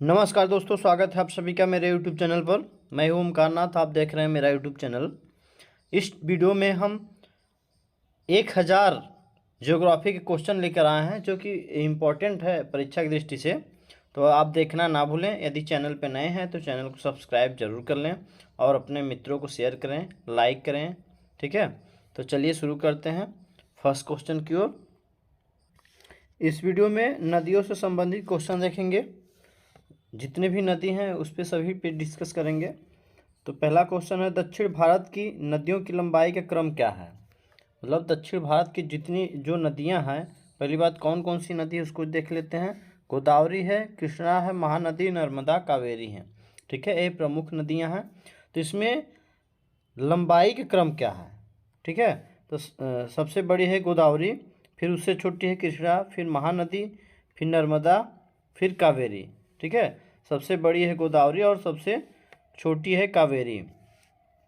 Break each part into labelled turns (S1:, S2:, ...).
S1: नमस्कार दोस्तों, स्वागत है आप सभी का मेरे YouTube चैनल पर। मैं हूं ओमकार नाथ, आप देख रहे हैं मेरा YouTube चैनल। इस वीडियो में हम 1000 ज्योग्राफी के क्वेश्चन लेकर आए हैं जो कि इम्पोर्टेंट है परीक्षा की दृष्टि से। तो आप देखना ना भूलें। यदि चैनल पर नए हैं तो चैनल को सब्सक्राइब जरूर कर लें और अपने मित्रों को शेयर करें, लाइक करें। ठीक है, तो चलिए शुरू करते हैं फर्स्ट क्वेश्चन की ओर। इस वीडियो में नदियों से संबंधित क्वेश्चन देखेंगे। जितने भी नदी हैं उस पर सभी पे डिस्कस करेंगे। तो पहला क्वेश्चन है, दक्षिण भारत की नदियों की लंबाई का क्रम क्या है। मतलब दक्षिण भारत की जितनी जो नदियां हैं, पहली बात कौन कौन सी नदी है उसको देख लेते हैं। गोदावरी है, कृष्णा है, महानदी, नर्मदा, कावेरी है। ठीक है, ये प्रमुख नदियां हैं। तो इसमें लंबाई का क्रम क्या है। ठीक है, तो सबसे बड़ी है गोदावरी, फिर उससे छोटी है कृष्णा, फिर महानदी, फिर नर्मदा, फिर कावेरी। ठीक है, सबसे बड़ी है गोदावरी और सबसे छोटी है कावेरी।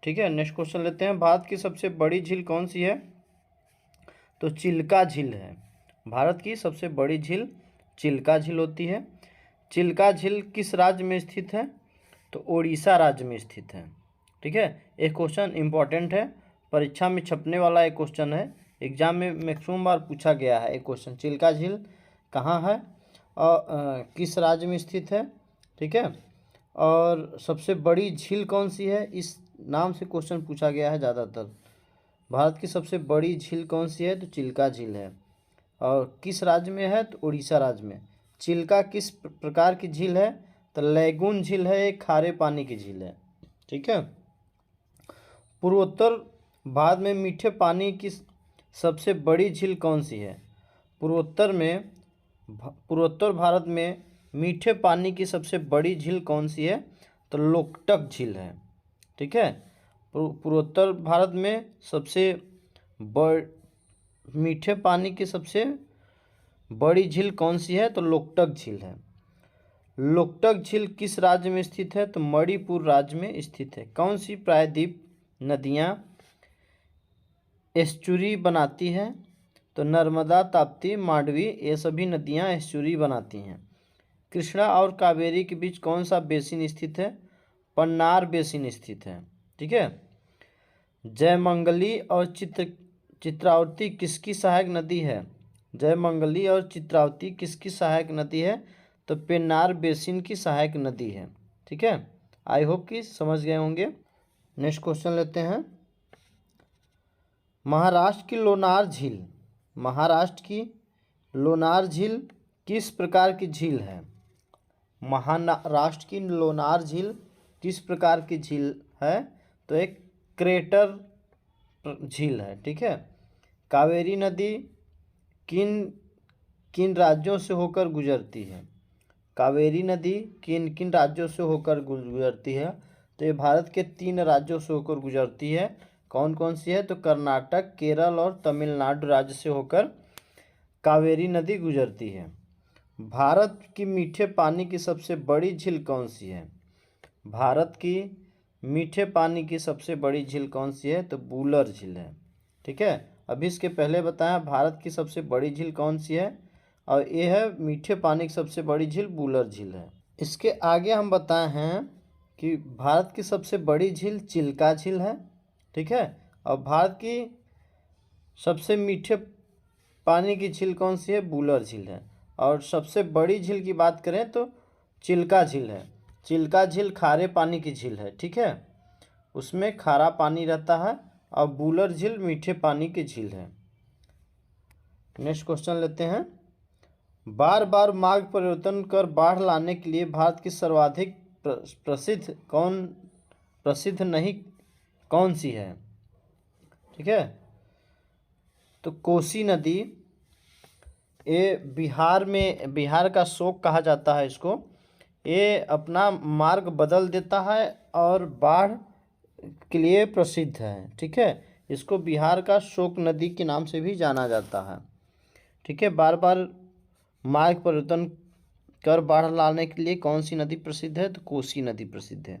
S1: ठीक है, नेक्स्ट क्वेश्चन लेते हैं। भारत की सबसे बड़ी झील कौन सी है। तो चिल्का झील है। भारत की सबसे बड़ी झील चिल्का झील होती है। चिल्का झील किस राज्य में स्थित है। तो उड़ीसा राज्य में स्थित है। ठीक है, एक क्वेश्चन इंपॉर्टेंट है, परीक्षा में छपने वाला एक क्वेश्चन है। एग्जाम में मैक्सिमम बार पूछा गया है एक क्वेश्चन, चिल्का झील कहाँ है और किस राज्य में स्थित है। ठीक है, और सबसे बड़ी झील कौन सी है, इस नाम से क्वेश्चन पूछा गया है ज़्यादातर। भारत की सबसे बड़ी झील कौन सी है, तो चिल्का झील है। और किस राज्य में है, तो उड़ीसा राज्य में। चिल्का किस प्रकार की झील है, तो लैगून झील है, एक खारे पानी की झील है। ठीक है, पूर्वोत्तर भारत में मीठे पानी की सबसे बड़ी झील कौन सी है। पूर्वोत्तर भारत में मीठे पानी की सबसे बड़ी झील कौन सी है, तो लोकटक झील है। ठीक है, पूर्वोत्तर भारत में सबसे बड़ मीठे पानी की सबसे बड़ी झील कौन सी है, तो लोकटक झील है। लोकटक झील किस राज्य में स्थित है, तो मणिपुर राज्य में स्थित है। कौन सी प्रायद्वीप नदियाँ एस्चुरी बनाती है, तो नर्मदा, ताप्ती, मांडवी, ये सभी नदियाँ एस्चुरी बनाती हैं। कृष्णा और कावेरी के बीच कौन सा बेसिन स्थित है, पन्नार बेसिन स्थित है। ठीक है, जयमंगली और चित्रावती किसकी सहायक नदी है। जयमंगली और चित्रावती किसकी सहायक नदी है, तो पेन्नार बेसिन की सहायक नदी है। ठीक है, आई होप कि समझ गए होंगे। नेक्स्ट क्वेश्चन लेते हैं। महाराष्ट्र की लोनार झील, महाराष्ट्र की लोनार झील किस प्रकार की झील है। महाराष्ट्र की लोनार झील किस प्रकार की झील है, तो एक क्रेटर झील है। ठीक है, कावेरी नदी किन किन राज्यों से होकर गुजरती है। कावेरी नदी किन किन राज्यों से होकर गुजरती है, तो ये भारत के 3 राज्यों से होकर गुजरती है। कौन कौन सी है, तो कर्नाटक, केरल और तमिलनाडु राज्य से होकर कावेरी नदी गुजरती है। भारत की मीठे पानी की सबसे बड़ी झील कौन सी है। भारत की मीठे पानी की सबसे बड़ी झील कौन सी है, तो बूलर झील है। ठीक है, अभी इसके पहले बताया भारत की सबसे बड़ी झील कौन सी है, और ये है मीठे पानी की सबसे बड़ी झील बूलर झील है। इसके आगे हम बताए हैं कि भारत की सबसे बड़ी झील चिल्का झील है। ठीक है, और भारत की सबसे मीठे पानी की झील कौन सी है, बूलर झील है। और सबसे बड़ी झील की बात करें तो चिल्का झील है। चिल्का झील खारे पानी की झील है। ठीक है, उसमें खारा पानी रहता है, और बूलर झील मीठे पानी की झील है। नेक्स्ट क्वेश्चन लेते हैं। बार बार मार्ग परिवर्तन कर बाढ़ लाने के लिए भारत की सर्वाधिक प्रसिद्ध नहीं कौन सी है। ठीक है, तो कोसी नदी, ये बिहार का शोक कहा जाता है इसको। ये अपना मार्ग बदल देता है और बाढ़ के लिए प्रसिद्ध है। ठीक है, इसको बिहार का शोक नदी के नाम से भी जाना जाता है। ठीक है, बार बार मार्ग परिवर्तन कर बाढ़ लाने के लिए कौन सी नदी प्रसिद्ध है, तो कोसी नदी प्रसिद्ध है।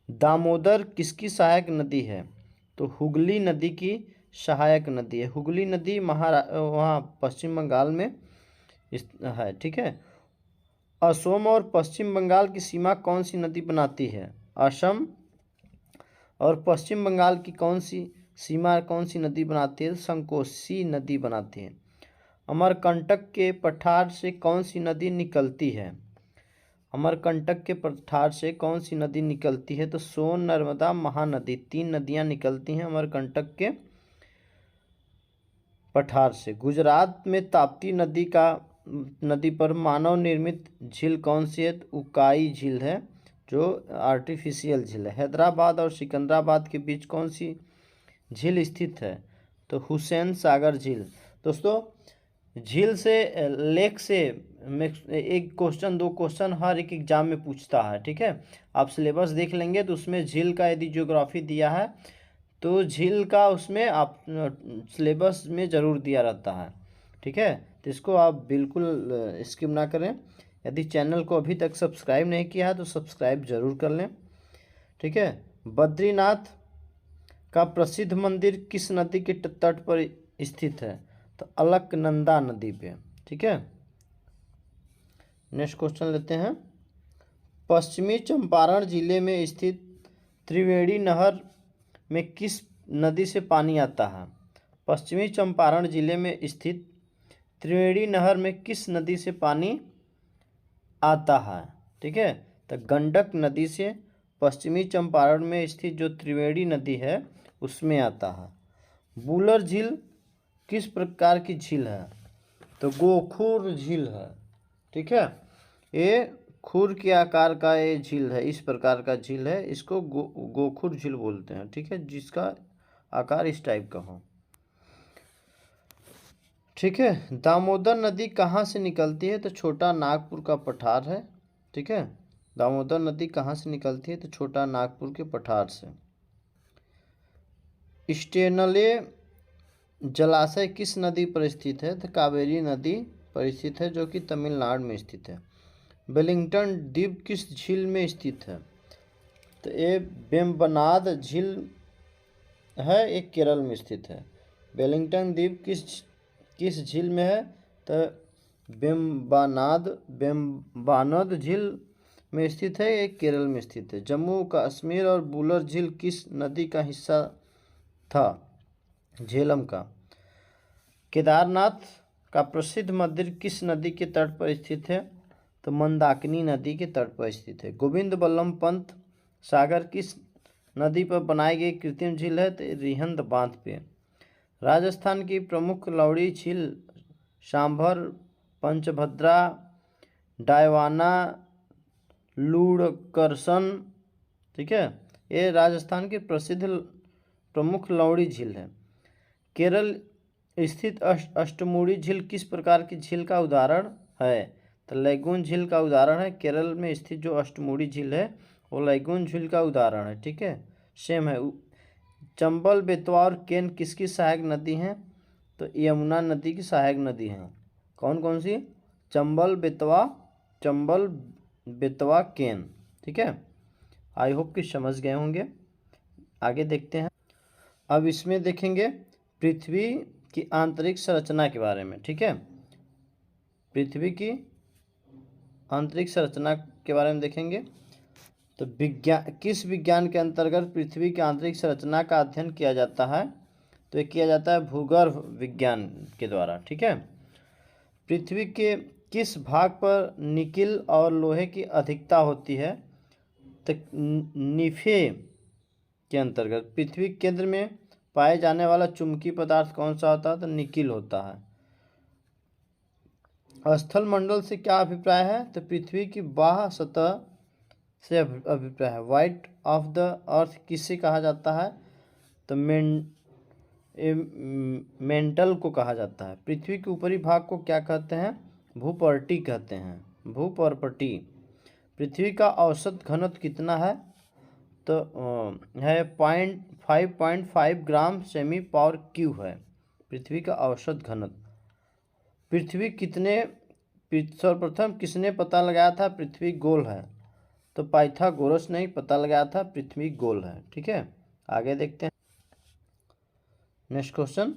S1: दामोदर किसकी सहायक नदी है, तो हुगली नदी की सहायक नदी है। हुगली नदी वहाँ पश्चिम बंगाल में है। ठीक है, असम और पश्चिम बंगाल की सीमा कौन सी नदी बनाती है? असम और पश्चिम बंगाल की कौन सी नदी बनाती है? संकोशी नदी बनाती है। अमरकंटक के पठार से कौन सी नदी निकलती है? अमरकंटक के पठार से कौन सी नदी निकलती है? तो सोन, नर्मदा, महानदी, 3 नदियां निकलती हैं अमरकंटक के पठार से। गुजरात में ताप्ती नदी पर मानव निर्मित झील कौन सी है? तो उकाई झील है, जो आर्टिफिशियल झील है। हैदराबाद और सिकंदराबाद के बीच कौन सी झील स्थित है? तो हुसैन सागर झील। दोस्तों, झील से लेक से एक क्वेश्चन 2 क्वेश्चन हर एक एग्जाम में पूछता है, ठीक है। आप सिलेबस देख लेंगे तो उसमें झील का यदि ज्योग्राफी दिया है तो झील का उसमें आप सिलेबस में ज़रूर दिया रहता है, ठीक है। तो इसको आप बिल्कुल स्किप ना करें। यदि चैनल को अभी तक सब्सक्राइब नहीं किया है तो सब्सक्राइब जरूर कर लें, ठीक है। बद्रीनाथ का प्रसिद्ध मंदिर किस नदी के तट पर स्थित है? तो अलकनंदा नदी पे, ठीक है। नेक्स्ट क्वेश्चन लेते हैं। पश्चिमी चंपारण जिले में स्थित त्रिवेणी नहर में किस नदी से पानी आता है? पश्चिमी चंपारण जिले में स्थित त्रिवेणी नहर में किस नदी से पानी आता है? ठीक है, तो गंडक नदी से पश्चिमी चंपारण में स्थित जो त्रिवेणी नदी है उसमें आता है। बुलर झील किस प्रकार की झील है? तो गोखुर झील है, ठीक है। ये खुर के आकार का ये झील है, इस प्रकार का झील है, इसको गोखुर झील बोलते हैं, ठीक है, जिसका आकार इस टाइप का हो, ठीक है। दामोदर नदी कहाँ से निकलती है? तो छोटा नागपुर का पठार है, ठीक है। दामोदर नदी कहाँ से निकलती है? तो छोटा नागपुर के पठार से। स्टेनले जलाशय किस नदी पर स्थित है? तो कावेरी नदी पर स्थित है, जो कि तमिलनाडु में स्थित है। वेलिंगटन द्वीप किस झील में स्थित है? तो ये वेम्बनाद झील है, एक केरल में स्थित है। वेलिंगटन द्वीप किस झील में है? तो वेम्बानाद झील में स्थित है, एक केरल में स्थित है। जम्मू कश्मीर और बुलर झील किस नदी का हिस्सा था? झेलम का। केदारनाथ का प्रसिद्ध मंदिर किस नदी के तट पर स्थित है? तो मंदाकिनी नदी के तट पर स्थित है। गोविंद बल्लभ पंत सागर किस नदी पर बनाई गई कृत्रिम झील है? तो रिहंद बांध पे। राजस्थान की प्रमुख लवड़ी झील सांभर, पंचभद्रा, डायवाना, लूड़करसन, ठीक है, ये राजस्थान की प्रसिद्ध प्रमुख लवड़ी झील है। केरल स्थित अष्टमुड़ी झील किस प्रकार की झील का उदाहरण है? तो लैगून झील का उदाहरण है। केरल में स्थित जो अष्टमुड़ी झील है वो लैगून झील का उदाहरण है, ठीक है, सेम है। चंबल, बेतवा और केन किसकी सहायक नदी हैं? तो यमुना नदी की सहायक नदी हैं। कौन कौन सी? चंबल, बेतवा, केन, ठीक है। आई होप कि समझ गए होंगे। आगे देखते हैं। अब इसमें देखेंगे पृथ्वी की आंतरिक संरचना के बारे में, ठीक है। पृथ्वी की आंतरिक संरचना के बारे में देखेंगे। तो किस विज्ञान के अंतर्गत पृथ्वी की आंतरिक संरचना का अध्ययन किया जाता है? तो ये किया जाता है भूगर्भ विज्ञान के द्वारा, ठीक है। पृथ्वी के किस भाग पर निकिल और लोहे की अधिकता होती है? तो निफे के अंतर्गत। पृथ्वी केंद्र में पाए जाने वाला चुंबकीय पदार्थ कौन सा होता है? तो निकिल होता है। स्थल मंडल से क्या अभिप्राय है? तो पृथ्वी की बाह्य सतह से अभिप्राय है। वाइट ऑफ द अर्थ किसे कहा जाता है? तो मेंटल को कहा जाता है। पृथ्वी के ऊपरी भाग को क्या कहते हैं? भूपर्टी कहते हैं, भूपर्पटी। पृथ्वी का औसत घनत्व कितना है? तो है 5.5 ग्राम सेमी पावर क्यूब है पृथ्वी का औसत घनत्व। पृथ्वी सर्वप्रथम किसने पता लगाया था पृथ्वी गोल है? तो पाइथागोरस ने पता लगाया था पृथ्वी गोल है, ठीक है। आगे देखते हैं। Next question.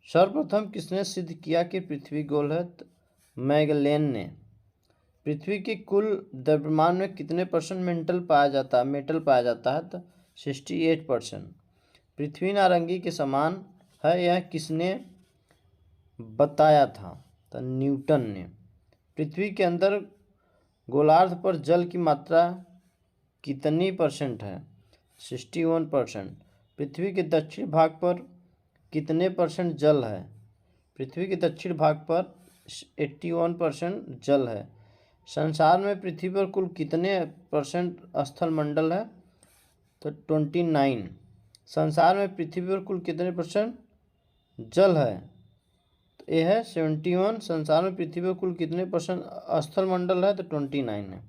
S1: सर्वप्रथम किसने सिद्ध किया कि पृथ्वी गोल है? तो मैगलेन ने। पृथ्वी की कुल द्रव्यमान में कितने परसेंट मेटल पाया जाता है? तो 68%। पृथ्वी नारंगी के समान है, यह किसने बताया था? तो न्यूटन ने। पृथ्वी के अंदर गोलार्ध पर जल की मात्रा कितनी परसेंट है? 61%। पृथ्वी के दक्षिण भाग पर कितने परसेंट जल है? पृथ्वी के दक्षिण भाग पर 81% जल है। संसार में पृथ्वी पर कुल कितने परसेंट स्थल मंडल है? तो 29। संसार में पृथ्वी पर कुल कितने परसेंट जल है? तो यह है 71। संसार में पृथ्वी पर कुल कितने परसेंट स्थल मंडल है? तो 29 है।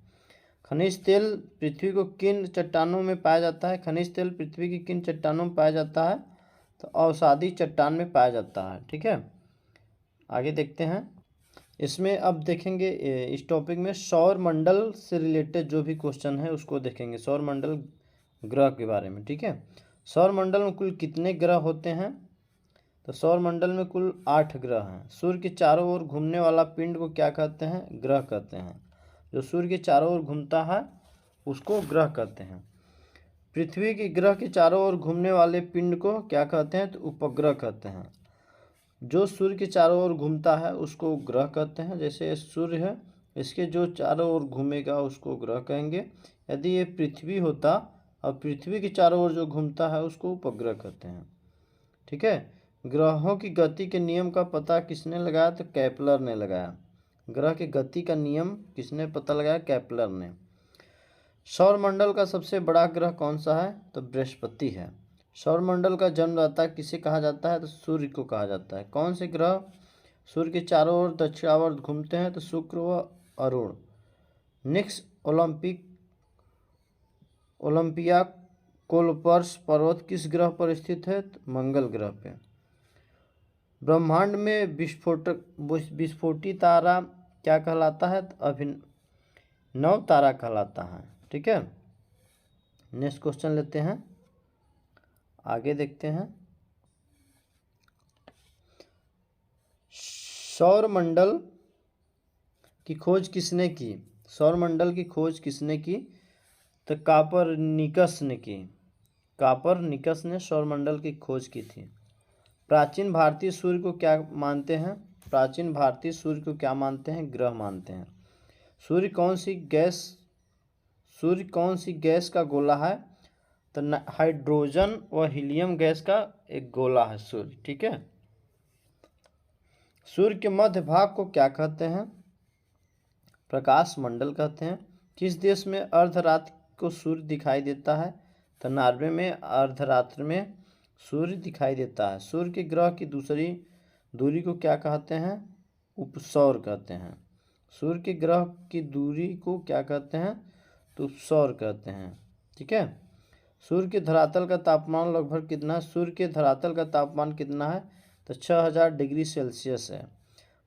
S1: खनिज तेल पृथ्वी को किन चट्टानों में पाया जाता है? खनिज तेल पृथ्वी की किन चट्टानों में पाया जाता है? तो अवसादी चट्टान में पाया जाता है। ठीक है, आगे देखते हैं। इसमें अब देखेंगे इस टॉपिक में सौर मंडल से रिलेटेड जो भी क्वेश्चन है उसको देखेंगे, सौर मंडल ग्रह के बारे में। ठीक है, सौर मंडल में कुल कितने ग्रह होते हैं? तो सौर मंडल में कुल 8 ग्रह हैं। सूर्य के चारों ओर घूमने वाला पिंड को क्या कहते हैं? ग्रह कहते हैं। जो सूर्य के चारों ओर घूमता है उसको ग्रह कहते हैं। पृथ्वी के ग्रह के चारों ओर घूमने वाले पिंड को क्या कहते हैं? तो उपग्रह कहते हैं। जो सूर्य के चारों ओर घूमता है उसको ग्रह कहते हैं। जैसे सूर्य है, इसके जो चारों ओर घूमेगा उसको ग्रह कहेंगे। यदि ये पृथ्वी होता और पृथ्वी के चारों ओर जो घूमता है उसको उपग्रह कहते हैं। ठीक है, ग्रहों की गति के नियम का पता किसने लगाया? तो केपलर ने लगाया। ग्रह की गति का नियम किसने पता लगाया? केपलर ने। सौरमंडल का सबसे बड़ा ग्रह कौन सा है? तो बृहस्पति है। सौरमंडल का जन्मदाता किसे कहा जाता है? तो सूर्य को कहा जाता है। कौन से ग्रह सूर्य के चारों ओर दक्षिणावर्त घूमते हैं? तो शुक्र व अरुण। निक्स ओलंपिया कोलपर्स पर्वत किस ग्रह पर स्थित है? तो मंगल ग्रह पे। ब्रह्मांड में विस्फोटी तारा क्या कहलाता है? तो अभिनव तारा कहलाता है। ठीक है, नेक्स्ट क्वेश्चन लेते हैं, आगे देखते हैं। सौरमंडल की खोज किसने की? सौरमंडल की खोज किसने की? तो कापरनिकस ने की। कापरनिकस ने सौरमंडल की खोज की थी। प्राचीन भारतीय सूर्य को क्या मानते हैं? प्राचीन भारतीय सूर्य को क्या मानते हैं? ग्रह मानते हैं। सूर्य कौन सी गैस का गोला है? तो हाइड्रोजन व हीलियम गैस का एक गोला है सूर्य। ठीक है, सूर्य के मध्य भाग को क्या कहते हैं? प्रकाश मंडल कहते हैं। किस देश में अर्धरात्रि को सूर्य दिखाई देता है? तो नॉर्वे में अर्धरात्रि में सूर्य दिखाई देता है। सूर्य के ग्रह की दूसरी दूरी को क्या कहते हैं? उपसौर कहते हैं। सूर्य के ग्रह की दूरी को क्या कहते हैं? तो उपसौर कहते हैं। ठीक है, सूर्य के धरातल का तापमान लगभग कितना है? सूर्य के धरातल का तापमान कितना है? तो 6000 डिग्री सेल्सियस है।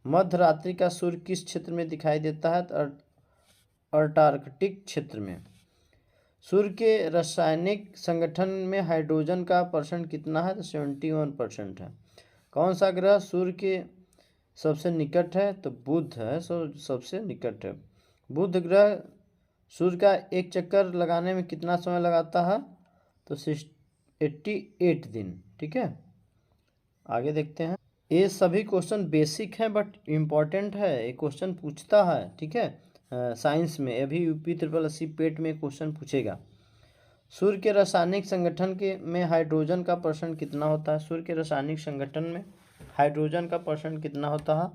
S1: मध्य रात्रि का सूर्य किस क्षेत्र में दिखाई देता है? तो अंटार्कटिक क्षेत्र में। सूर्य के रासायनिक संगठन में हाइड्रोजन का परसेंट कितना है? तो 71% है। कौन सा ग्रह सूर्य के सबसे निकट है? तो बुध है, सबसे निकट है। बुध ग्रह सूर्य का एक चक्कर लगाने में कितना समय लगाता है? तो 88 दिन। ठीक है, आगे देखते हैं। ये सभी क्वेश्चन बेसिक हैं बट इम्पॉर्टेंट है, ये क्वेश्चन पूछता है। ठीक है, साइंस में अभी यूपी SSSC पेट में क्वेश्चन पूछेगा। सूर्य के रासायनिक संगठन में हाइड्रोजन का परसेंट कितना होता है? सूर्य के रासायनिक संगठन में हाइड्रोजन का परसेंट कितना होता है?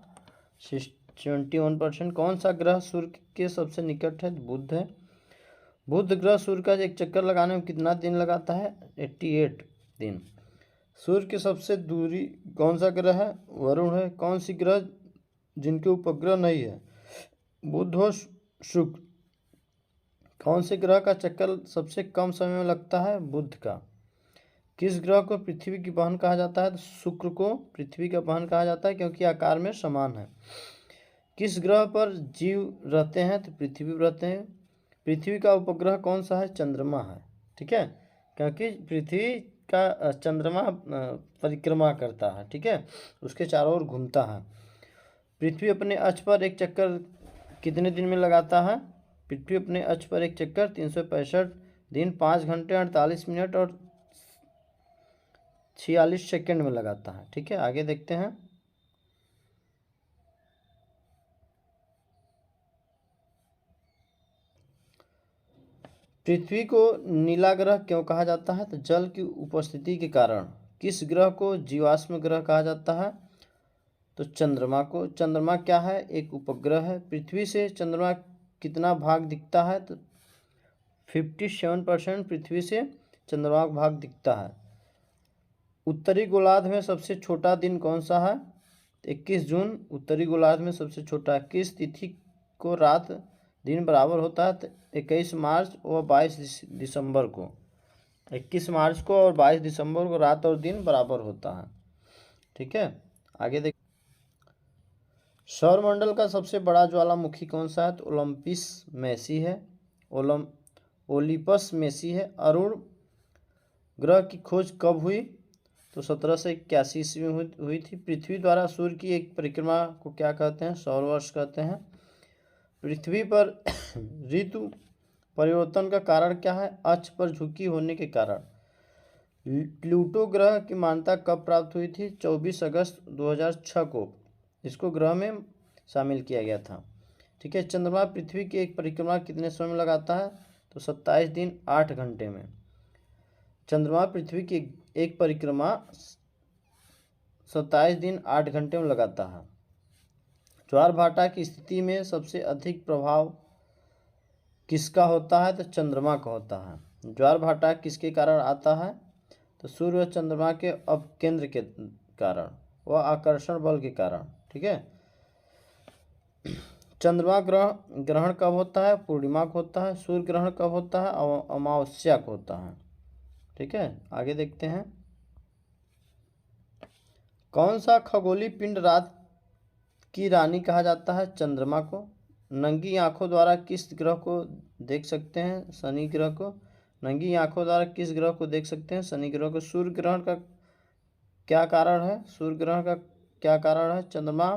S1: 71%। कौन सा ग्रह सूर्य के सबसे निकट है? बुध है। बुध ग्रह सूर्य का एक चक्कर लगाने में कितना दिन लगाता है? 88 दिन। सूर्य की सबसे दूरी कौन सा ग्रह है? वरुण है। कौन सी ग्रह जिनके उपग्रह नहीं है? बुध और शुक्र। कौन से ग्रह का चक्कर सबसे कम समय में लगता है? बुध का। किस ग्रह को पृथ्वी की बहन कहा जाता है? तो शुक्र को पृथ्वी का बहन कहा जाता है क्योंकि आकार में समान है। किस ग्रह पर जीव रहते हैं? तो पृथ्वी पर रहते हैं। पृथ्वी का उपग्रह कौन सा है? चंद्रमा है। ठीक है, क्योंकि पृथ्वी का चंद्रमा परिक्रमा करता है। ठीक है, उसके चारों ओर घूमता है। पृथ्वी अपने अक्ष पर एक चक्कर कितने दिन में लगाता है? पृथ्वी अपने अक्ष पर एक चक्कर 365 दिन 5 घंटे 48 मिनट और 46 सेकंड में लगाता है। ठीक है, आगे देखते हैं। पृथ्वी को नीला ग्रह क्यों कहा जाता है? तो जल की उपस्थिति के कारण। किस ग्रह को जीवाश्म ग्रह कहा जाता है? तो चंद्रमा को। चंद्रमा क्या है? एक उपग्रह है। पृथ्वी से चंद्रमा कितना भाग दिखता है? तो 57% पृथ्वी से चंद्रमा का भाग दिखता है। उत्तरी गोलार्ध में सबसे छोटा दिन कौन सा है? 21 जून उत्तरी गोलार्ध में सबसे छोटा। किस तिथि को रात दिन बराबर होता है? तो 21 मार्च और 22 दिसंबर को। 21 मार्च को और 22 दिसंबर को रात और दिन बराबर होता है। ठीक है, आगे देख। सौरमंडल का सबसे बड़ा ज्वालामुखी कौन सा है? तो ओलंपिस मेसी है। ओलिपस मेसी है। अरुण ग्रह की खोज कब हुई? तो 1781 ईस्वी में हुई थी। पृथ्वी द्वारा सूर्य की एक परिक्रमा को क्या कहते हैं? सौरवर्ष कहते हैं। पृथ्वी पर ऋतु परिवर्तन का कारण क्या है? अक्ष पर झुकी होने के कारण। प्लूटो ग्रह की मान्यता कब प्राप्त हुई थी? 24 अगस्त 2006 को इसको ग्रह में शामिल किया गया था। ठीक है, चंद्रमा पृथ्वी की एक परिक्रमा कितने समय में लगाता है? तो 27 दिन 8 घंटे में। चंद्रमा पृथ्वी की एक परिक्रमा 27 दिन 8 घंटे में लगाता है। ज्वार भाटा की स्थिति में सबसे अधिक प्रभाव किसका होता है? तो चंद्रमा का होता है। ज्वार भाटा किसके कारण आता है? तो सूर्य और चंद्रमा के अपकेंद्र के कारण व आकर्षण बल के कारण। ठीक है, चंद्रमा ग्रहण कब होता है? पूर्णिमा को होता है। सूर्य ग्रहण कब होता है? अमावस्या को होता है। ठीक है, आगे देखते हैं। कौन सा खगोलीय पिंड रात की रानी कहा जाता है? चंद्रमा को। नंगी आंखों द्वारा किस ग्रह को देख सकते हैं? शनि ग्रह को। नंगी आंखों द्वारा किस ग्रह को देख सकते हैं? शनि ग्रह को। सूर्य ग्रहण का क्या कारण है? सूर्य ग्रहण का क्या कारण है? चंद्रमा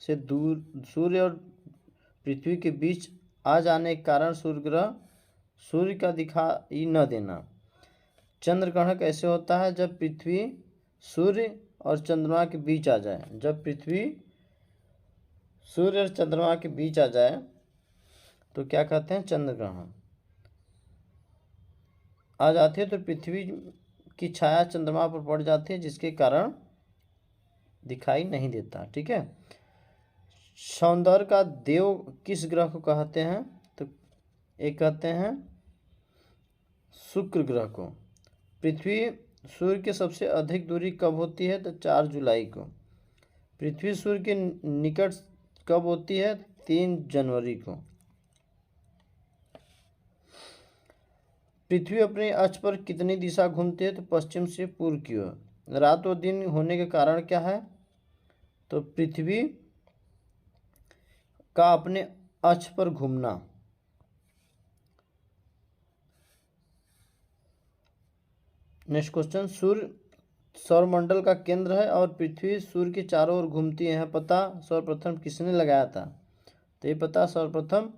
S1: से दूर सूर्य और पृथ्वी के बीच आ जाने के कारण सूर्य का दिखाई न देना। चंद्र ग्रहण कैसे होता है? जब पृथ्वी सूर्य और चंद्रमा के बीच आ जाए। जब पृथ्वी सूर्य और चंद्रमा के बीच आ जाए तो क्या कहते हैं? चंद्र ग्रहण। आ जाती है तो पृथ्वी की छाया चंद्रमा पर पड़ जाती है, जिसके कारण दिखाई नहीं देता। ठीक है, सौंदर्य का देव किस ग्रह को कहते हैं? तो एक कहते हैं शुक्र ग्रह को। पृथ्वी सूर्य के सबसे अधिक दूरी कब होती है? तो 4 जुलाई को। पृथ्वी सूर्य के निकट कब होती है? 3 जनवरी को। पृथ्वी अपने अक्ष पर कितनी दिशा घूमती है? तो पश्चिम से पूर्व की ओर। रात और दिन होने के कारण क्या है? तो पृथ्वी का अपने अक्ष पर घूमना। Next question. सूर्य सौरमंडल का केंद्र है और पृथ्वी सूर्य के चारों ओर घूमती है, पता सर्वप्रथम किसने लगाया था? तो ये पता सर्वप्रथम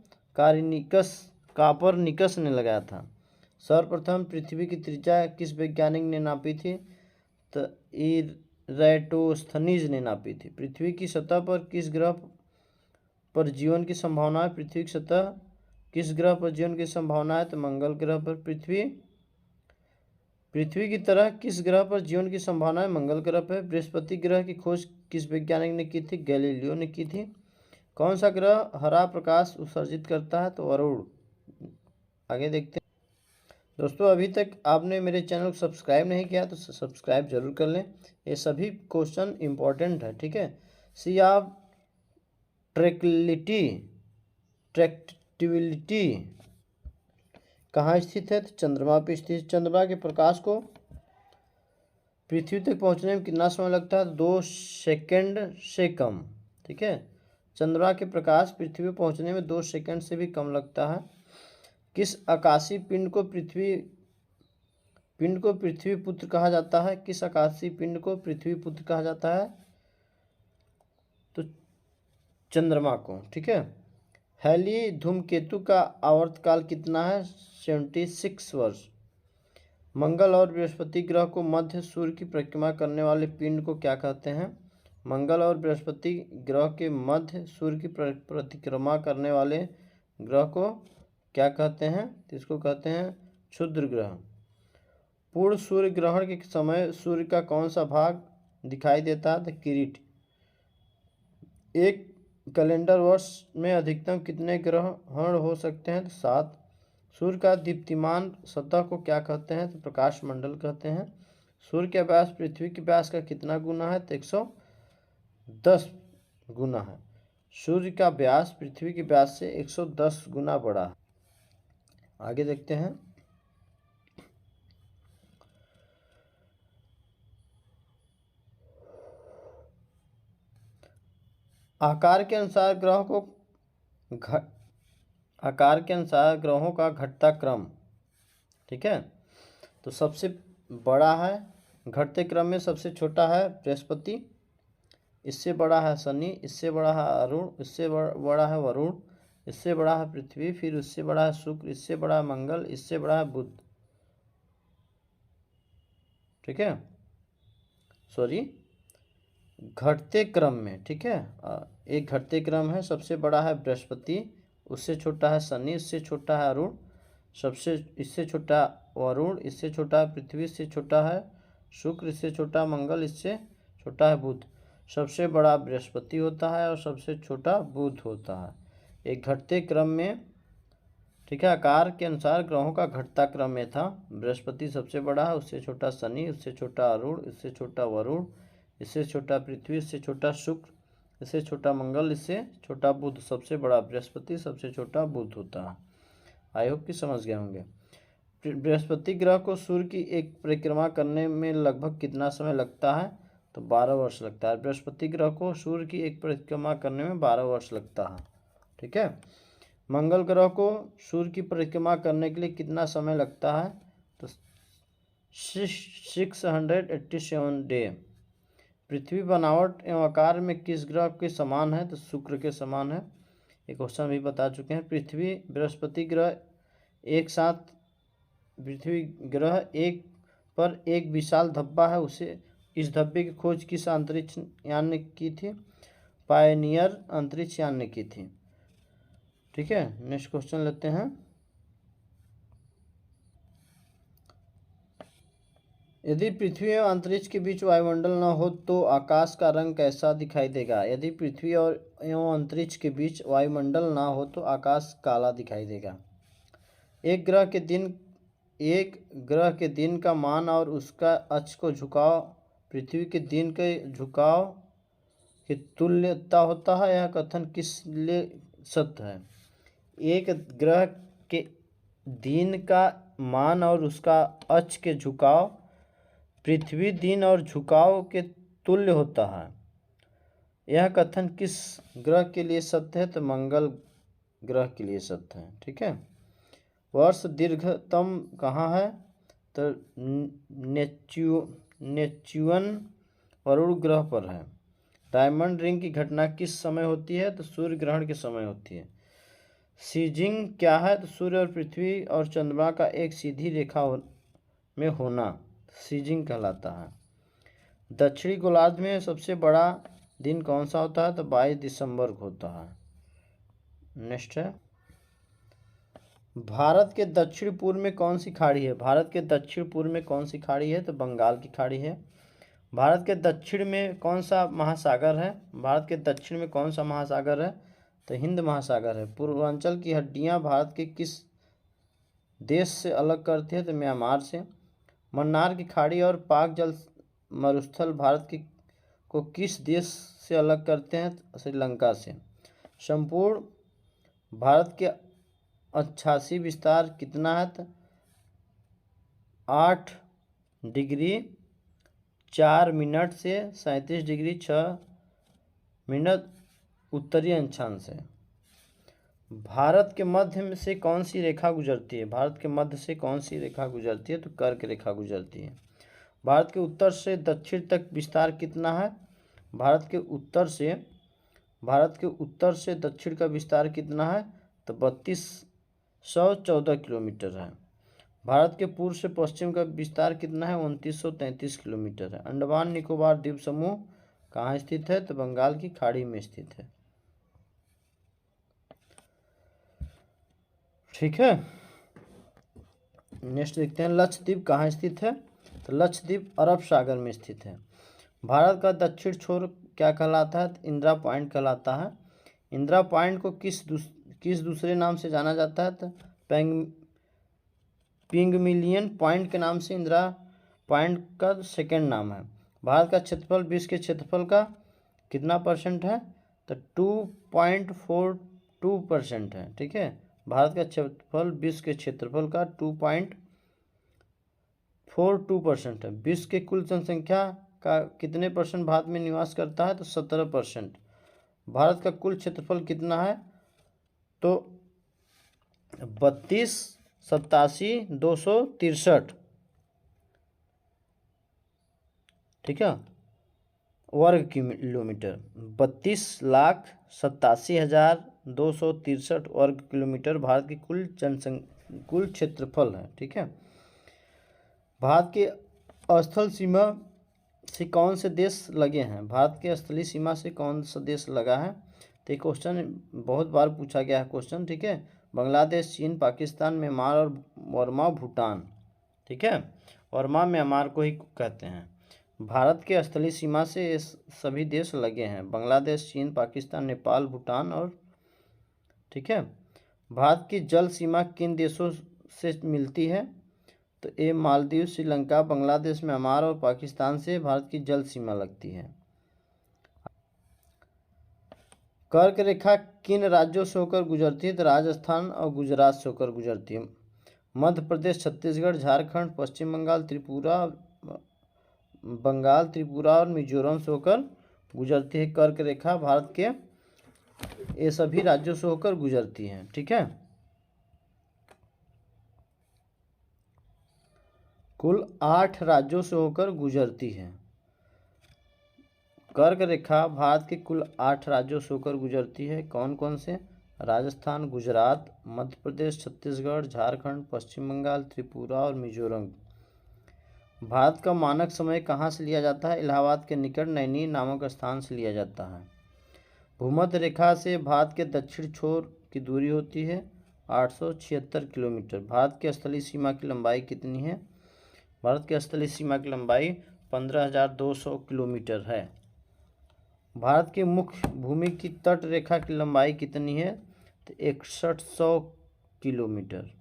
S1: कापरनिकस ने लगाया था। सर्वप्रथम पृथ्वी की त्रिज्या किस वैज्ञानिक ने नापी थी? तो इरेटोस्थनीज ने नापी थी। पृथ्वी की सतह पर किस ग्रह पर जीवन की संभावना है? पृथ्वी की सतह किस ग्रह पर जीवन की संभावना है? तो मंगल ग्रह पर। पृथ्वी की तरह किस ग्रह पर जीवन की संभावना है? मंगल ग्रह पर। बृहस्पति ग्रह की खोज किस वैज्ञानिक ने की थी? गैलीलियो ने की थी। कौन सा ग्रह हरा प्रकाश उत्सर्जित करता है? तो अरुण। आगे देखते हैं। दोस्तों, अभी तक आपने मेरे चैनल को सब्सक्राइब नहीं किया तो सब्सक्राइब जरूर कर लें। ये सभी क्वेश्चन इंपॉर्टेंट है। ठीक है, सी ऑफ ट्रैक्टिबिलिटी कहाँ स्थित है? तो चंद्रमा पर स्थित। चंद्रमा के प्रकाश को पृथ्वी तक पहुंचने में कितना समय लगता है? 2 सेकंड से कम। ठीक है, चंद्रमा के प्रकाश पृथ्वी पर पहुंचने में 2 सेकंड से भी कम लगता है। किस आकाशीय पिंड को पृथ्वी पुत्र कहा जाता है? किस आकाशीय पिंड को पृथ्वी पुत्र कहा जाता है? तो चंद्रमा को। ठीक है, हैली धूमकेतु का आवर्तकाल कितना है? 76 वर्ष। मंगल और बृहस्पति ग्रह को मध्य सूर्य की परिक्रमा करने वाले पिंड को क्या कहते हैं? मंगल और बृहस्पति ग्रह के मध्य सूर्य की परिक्रमा करने वाले ग्रह को क्या कहते हैं? इसको कहते हैं क्षुद्र ग्रह। पूर्ण सूर्य ग्रहण के समय सूर्य का कौन सा भाग दिखाई देता है? तो किरीट। एक कैलेंडर वर्ष में अधिकतम कितने ग्रहण हो सकते हैं? तो 7। सूर्य का दीप्तिमान सतह को क्या कहते हैं? तो प्रकाश मंडल कहते हैं। सूर्य का व्यास पृथ्वी के व्यास का कितना गुना है? तो 110 गुना है। सूर्य का व्यास पृथ्वी के व्यास से 110 गुना बड़ा है। आगे देखते हैं। आकार के अनुसार ग्रहों का घटता क्रम। ठीक है, तो सबसे बड़ा है घटते क्रम में सबसे छोटा है बृहस्पति, इससे बड़ा है शनि, इससे बड़ा है अरुण, इससे बड़ा है वरुण, इससे बड़ा है पृथ्वी, फिर उससे बड़ा है शुक्र, इससे बड़ा है मंगल, इससे बड़ा है बुध। ठीक है, सॉरी, घटते क्रम में। ठीक है, एक घटते क्रम है, सबसे बड़ा है बृहस्पति, उससे छोटा है शनि, इससे छोटा है अरुण, इससे छोटा वरुण, इससे छोटा है पृथ्वी, इससे छोटा है शुक्र, इससे छोटा मंगल, इससे छोटा है बुध। सबसे बड़ा बृहस्पति होता है और सबसे छोटा बुध होता है, एक घटते क्रम में। ठीक है, आकार के अनुसार ग्रहों का घटता क्रम में था। बृहस्पति सबसे बड़ा है, उससे छोटा शनि, उससे छोटा अरुण, इससे छोटा वरुण, इससे छोटा पृथ्वी, इससे छोटा शुक्र, इससे छोटा मंगल, इससे छोटा बुध। सबसे बड़ा बृहस्पति, सबसे छोटा बुध होता है। आई होप कि समझ गए होंगे। बृहस्पति ग्रह को सूर्य की एक परिक्रमा करने में लगभग कितना समय लगता है? तो 12 वर्ष लगता है। बृहस्पति ग्रह को सूर्य की एक परिक्रमा करने में 12 वर्ष लगता है। ठीक है, मंगल ग्रह को सूर्य की परिक्रमा करने के लिए कितना समय लगता है? तो 687 डे। पृथ्वी बनावट एवं आकार में किस ग्रह के समान है? तो शुक्र के समान है। एक क्वेश्चन भी बता चुके हैं। पृथ्वी बृहस्पति ग्रह एक साथ, पृथ्वी ग्रह एक पर एक विशाल धब्बा है, उसे इस धब्बे की खोज किस अंतरिक्ष यान ने की थी? पायनियर अंतरिक्ष यान ने की थी। ठीक है, नेक्स्ट क्वेश्चन लेते हैं। यदि पृथ्वी और अंतरिक्ष के बीच वायुमंडल न हो तो आकाश का रंग कैसा दिखाई देगा? यदि पृथ्वी और एवं अंतरिक्ष के बीच वायुमंडल न हो तो आकाश काला दिखाई देगा। एक ग्रह के दिन का मान और उसका अक्ष को झुकाव पृथ्वी के दिन के झुकाव की तुल्यता होता है। यह कथन किस लिए सत्य है? एक ग्रह के दिन का मान और उसका अक्ष के झुकाव पृथ्वी दिन और झुकाव के तुल्य होता है। यह कथन किस ग्रह के लिए सत्य है? तो मंगल ग्रह के लिए सत्य है। ठीक है, वर्ष दीर्घतम कहाँ है? तो नेपच्यून वरुण ग्रह पर है। डायमंड रिंग की घटना किस समय होती है? तो सूर्य ग्रहण के समय होती है। सीजिंग क्या है? तो सूर्य और पृथ्वी और चंद्रमा का एक सीधी रेखा में होना सीजिंग कहलाता है। दक्षिणी गोलार्ध में सबसे बड़ा दिन कौन सा होता है? तो 22 दिसंबर को होता है। नेक्स्ट है, भारत के दक्षिण पूर्व में कौन सी खाड़ी है? भारत के दक्षिण पूर्व में कौन सी खाड़ी है? तो बंगाल की खाड़ी है। भारत के दक्षिण में कौन सा महासागर है? भारत के दक्षिण में कौन सा महासागर है? तो हिंद महासागर है। पूर्वांचल की हड्डियां भारत के किस देश से अलग करती है? तो म्यांमार से। मन्नार की खाड़ी और पाक जल मरुस्थल भारत को किस देश से अलग करते हैं? श्रीलंका से। संपूर्ण भारत के 88 विस्तार कितना है? 8 डिग्री 4 मिनट से 37 डिग्री 6 मिनट उत्तरी अक्षांश है। भारत के मध्य से कौन सी रेखा गुजरती है? भारत के मध्य से कौन सी रेखा गुजरती है? तो कर्क रेखा गुजरती है। भारत के उत्तर से दक्षिण तक विस्तार कितना है? भारत के उत्तर से भारत के उत्तर से दक्षिण का विस्तार कितना है? तो 3214 किलोमीटर है। भारत के पूर्व से पश्चिम का विस्तार कितना है? 2933 किलोमीटर है। अंडमान निकोबार द्वीप समूह कहाँ स्थित है? तो बंगाल की खाड़ी में स्थित है। ठीक है, नेक्स्ट देखते हैं, लक्षद्वीप कहाँ स्थित है? तो लक्षद्वीप अरब सागर में स्थित है। भारत का दक्षिण छोर क्या कहलाता है? तो इंदिरा पॉइंट कहलाता है। इंदिरा पॉइंट को किस दूसरे नाम से जाना जाता है? तो पिंगमिलियन पॉइंट के नाम से इंदिरा पॉइंट का सेकंड नाम है। भारत का क्षेत्रफल विश्व के क्षेत्रफल का कितना परसेंट है? तो 2.42% है। ठीक है, भारत का क्षेत्रफल विश्व के क्षेत्रफल का 2.42% है। विश्व के कुल जनसंख्या का कितने परसेंट भारत में निवास करता है? तो 17%। भारत का कुल क्षेत्रफल कितना है? तो 32,87,263, ठीक है, वर्ग किलोमीटर। 32,87,263 वर्ग किलोमीटर भारत की कुल क्षेत्रफल है। ठीक है, भारत के स्थल सीमा से कौन से देश लगे हैं? भारत के स्थलीय सीमा से कौन सा देश लगा है? तो ये क्वेश्चन बहुत बार पूछा गया है क्वेश्चन। ठीक है, बांग्लादेश, चीन, पाकिस्तान, म्यांमार और वर्मा, भूटान। ठीक है, वर्मा म्यांमार को ही कहते हैं। भारत के स्थलीय सीमा से ये सभी देश लगे हैं, बांग्लादेश, चीन, पाकिस्तान, नेपाल, भूटान और, ठीक है, भारत की जल सीमा किन देशों से मिलती है? तो ये मालदीव, श्रीलंका, बांग्लादेश, म्यांमार और पाकिस्तान से भारत की जल सीमा लगती है। कर्क रेखा किन राज्यों से होकर गुजरती है? तो राजस्थान और गुजरात से होकर गुजरती है। मध्य प्रदेश, छत्तीसगढ़, झारखंड, पश्चिम बंगाल, त्रिपुरा और मिजोरम से होकर गुजरती है। कर्क रेखा भारत के ये सभी राज्यों से होकर गुजरती है। ठीक है, कुल 8 राज्यों से होकर गुजरती है। कर्क रेखा भारत के कुल 8 राज्यों से होकर गुजरती है। कौन कौन से? राजस्थान, गुजरात, मध्य प्रदेश, छत्तीसगढ़, झारखंड, पश्चिम बंगाल, त्रिपुरा और मिजोरम। भारत का मानक समय कहाँ से लिया जाता है? इलाहाबाद के निकट नैनी नामक स्थान से लिया जाता है। भूमध्य रेखा से भारत के दक्षिण छोर की दूरी होती है 876 किलोमीटर। भारत के स्थलीय सीमा की लंबाई कितनी है? भारत के स्थलीय सीमा की लंबाई 15,200 किलोमीटर है। भारत की मुख्य भूमि की तट रेखा की लंबाई कितनी है? तो 6100 किलोमीटर।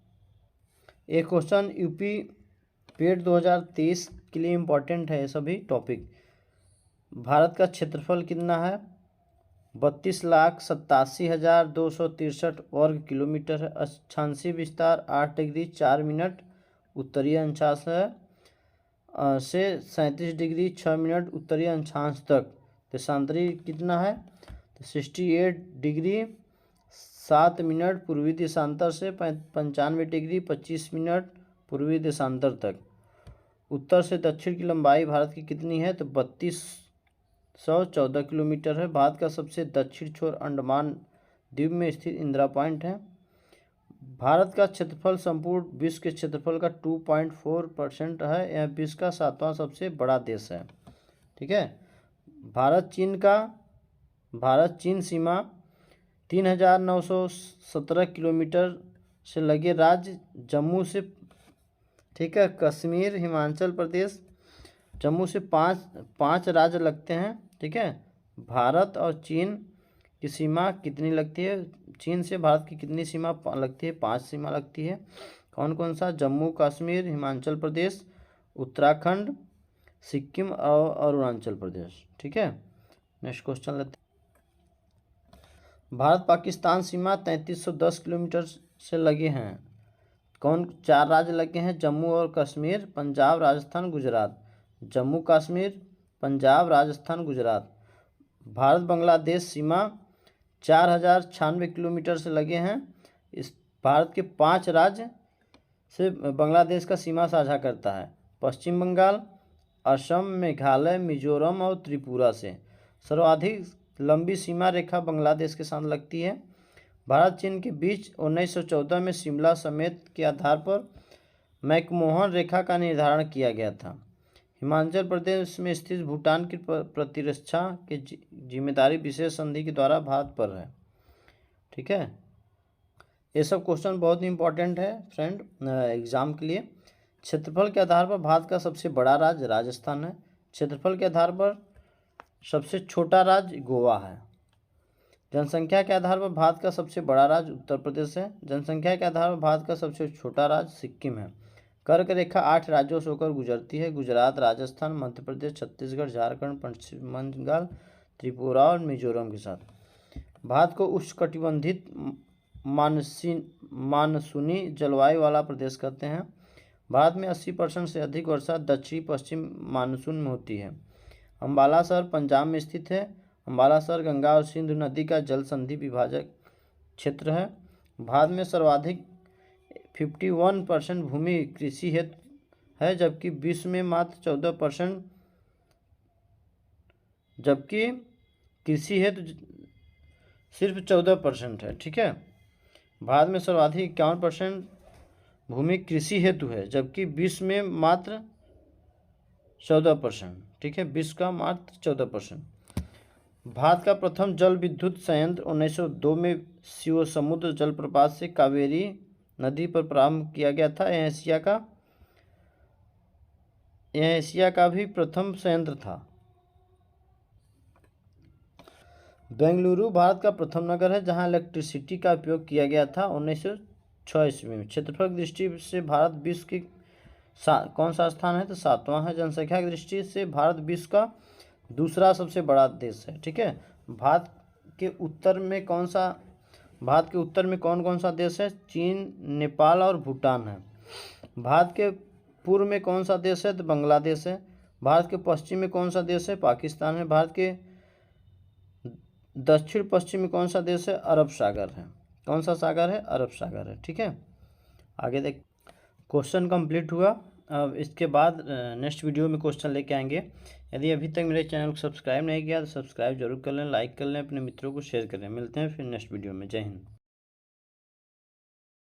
S1: एक क्वेश्चन यूपी पेट 2023 के लिए इम्पोर्टेंट है सभी टॉपिक। भारत का क्षेत्रफल कितना है? 32,87,263 वर्ग किलोमीटर है। अक्षांशीय विस्तार 8 डिग्री 4 मिनट उत्तरीय अक्षांश है से 37 डिग्री 6 मिनट उत्तरीय अक्षांश तक। देशांतरी कितना है? तो 68 डिग्री 7 मिनट पूर्वी देशांतर से 95 डिग्री 25 मिनट पूर्वी देशांतर तक। उत्तर से दक्षिण की लंबाई भारत की कितनी है? तो 3214 किलोमीटर है। भारत का सबसे दक्षिण छोर अंडमान द्वीप में स्थित इंदिरा पॉइंट है। भारत का क्षेत्रफल संपूर्ण विश्व के क्षेत्रफल का 2.4% है। यह विश्व का 7वां सबसे बड़ा देश है। ठीक है, भारत चीन सीमा 3,917 किलोमीटर से लगे राज्य जम्मू से, ठीक है, कश्मीर, हिमाचल प्रदेश, जम्मू से पाँच राज्य लगते हैं। ठीक है, भारत और चीन की सीमा कितनी लगती है? चीन से भारत की कितनी सीमा लगती है? 5 सीमा लगती है। कौन कौन सा? जम्मू कश्मीर, हिमाचल प्रदेश, उत्तराखंड, सिक्किम और अरुणाचल प्रदेश। ठीक है, नेक्स्ट क्वेश्चन लेते हैं। भारत पाकिस्तान सीमा 3310 किलोमीटर से लगे हैं। कौन 4 राज्य लगे हैं? जम्मू और कश्मीर, पंजाब, राजस्थान, गुजरात। जम्मू कश्मीर, पंजाब, राजस्थान, गुजरात। भारत बांग्लादेश सीमा 4096 किलोमीटर से लगे हैं। इस भारत के 5 राज्य से बांग्लादेश का सीमा साझा करता है। पश्चिम बंगाल, असम, मेघालय, मिजोरम और त्रिपुरा से। सर्वाधिक लंबी सीमा रेखा बांग्लादेश के साथ लगती है? भारत चीन के बीच 1914 में शिमला समेत के आधार पर मैकमोहन रेखा का निर्धारण किया गया था। हिमाचल प्रदेश में स्थित भूटान की प्रतिरक्षा की जिम्मेदारी विशेष संधि के द्वारा भारत पर है। ठीक है, ये सब क्वेश्चन बहुत ही इंपॉर्टेंट है फ्रेंड एग्जाम के लिए। क्षेत्रफल के आधार पर भारत का सबसे बड़ा राज्य राजस्थान है। क्षेत्रफल के आधार पर सबसे छोटा राज्य गोवा है। जनसंख्या के आधार पर भारत का सबसे बड़ा राज्य उत्तर प्रदेश है। जनसंख्या के आधार पर भारत का सबसे छोटा राज्य सिक्किम है। कर्क रेखा 8 राज्यों से होकर गुजरती है। गुजरात, राजस्थान, मध्य प्रदेश, छत्तीसगढ़, झारखंड, पश्चिम बंगाल, त्रिपुरा और मिजोरम के साथ। भारत को उष्णकटिबंधित मानसूनी जलवायु वाला प्रदेश कहते हैं। भारत में 80% से अधिक वर्षा दक्षिण पश्चिम मानसून में होती है। अम्बाला शहर पंजाब में स्थित है। अम्बाला शहर गंगा और सिंधु नदी का जल संधि विभाजक क्षेत्र है। भारत में सर्वाधिक 51% भूमि कृषि हेतु है, जबकि विश्व में मात्र 14%, जबकि कृषि हेतु सिर्फ 14% है। ठीक है, भारत में सर्वाधिक 51% भूमि कृषि हेतु है, जबकि विश्व में मात्र 14%। ठीक है, विश्व का मात्र 14%। भारत का प्रथम जल विद्युत संयंत्र 1902 में शिवसमुद्र जलप्रपात से कावेरी नदी पर प्रारंभ किया गया था। यह एशिया का भी प्रथम संयंत्र था। बेंगलुरु भारत का प्रथम नगर है जहां इलेक्ट्रिसिटी का उपयोग किया गया था 1906 ईस्वी में। क्षेत्रफल की दृष्टि से भारत विश्व की कौन सा स्थान है? तो 7वां है। जनसंख्या की दृष्टि से भारत विश्व का दूसरा सबसे बड़ा देश है। ठीक है, भारत के उत्तर में कौन कौन सा देश है? चीन, नेपाल और भूटान है। भारत के पूर्व में कौन सा देश है? तो बांग्लादेश है। भारत के पश्चिम में कौन सा देश है? पाकिस्तान है। भारत के दक्षिण पश्चिम में कौन सा देश है? अरब सागर है। कौन सा सागर है? अरब सागर है। ठीक है, आगे देख, क्वेश्चन कंप्लीट हुआ। अब इसके बाद नेक्स्ट वीडियो में क्वेश्चन लेके आएंगे। यदि अभी तक मेरे चैनल को सब्सक्राइब नहीं किया तो सब्सक्राइब जरूर कर लें, लाइक कर लें, अपने मित्रों को शेयर करें। मिलते हैं फिर नेक्स्ट वीडियो में। जय हिंद।